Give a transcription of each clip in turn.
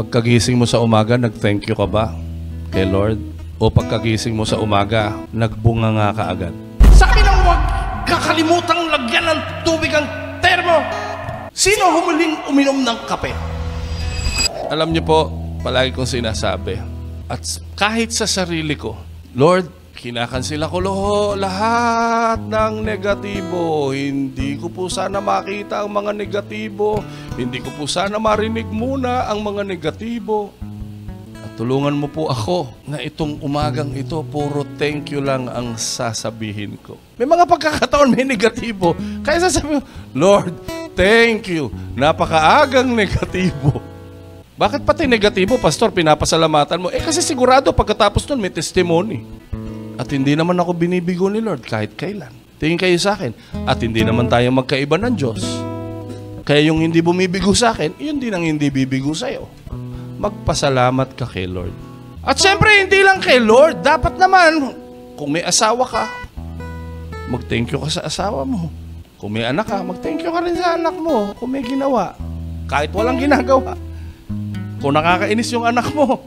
Pagkagising mo sa umaga, nag-thank you ka ba kay Lord? O pagkagising mo sa umaga, nagbunga nga ka agad? Sabi ng huwag kakalimutang lagyan ng tubig ang termo. Sino humuling uminom ng kape? Alam niyo po, palagi kong sinasabi, at kahit sa sarili ko, Lord, kinakansela ko lahat ng negatibo. Hindi ko po sana makita ang mga negatibo. Hindi ko po sana marinig muna ang mga negatibo. At tulungan mo po ako na itong umagang ito, puro thank you lang ang sasabihin ko. May mga pagkakataon may negatibo. Kaya sasabihin, Lord, thank you. Napakaagang negatibo. Bakit pati negatibo, Pastor, pinapasalamatan mo? Kasi sigurado pagkatapos nun may testimony. At hindi naman ako binibigo ni Lord kahit kailan. Tingin kayo sa akin. At hindi naman tayo magkaiba ng Diyos. Kaya yung hindi bumibigo sa akin, yun din ang hindi bibigo sa'yo. Magpasalamat ka kay Lord. At syempre, hindi lang kay Lord. Dapat naman, kung may asawa ka, mag-thank you ka sa asawa mo. Kung may anak ka, mag-thank you ka rin sa anak mo. Kung may ginawa, kahit walang ginagawa. Kung nakakainis yung anak mo,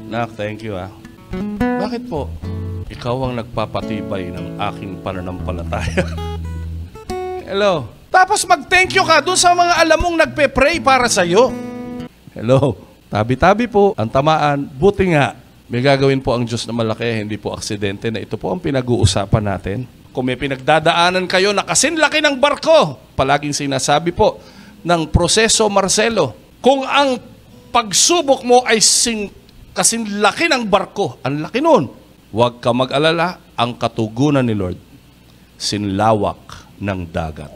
nak, thank you ah. Bakit po? Ikaw ang nagpapatibay ng aking pananampalataya. Hello? Tapos mag-thank you ka doon sa mga alam mong nagpe-pray para sa'yo. Hello? Tabi-tabi po ang tamaan. Buti nga, may gagawin po ang Diyos na malaki, hindi po aksidente na ito po ang pinag-uusapan natin. Kung may pinagdadaanan kayo na kasinlaki ng barko, palaging sinasabi po ng proseso Marcelo, kung ang pagsubok mo ay kasinlaki ng barko, ang laki nun, huwag ka mag-alala, ang katugunan ni Lord, sinlawak ng dagat.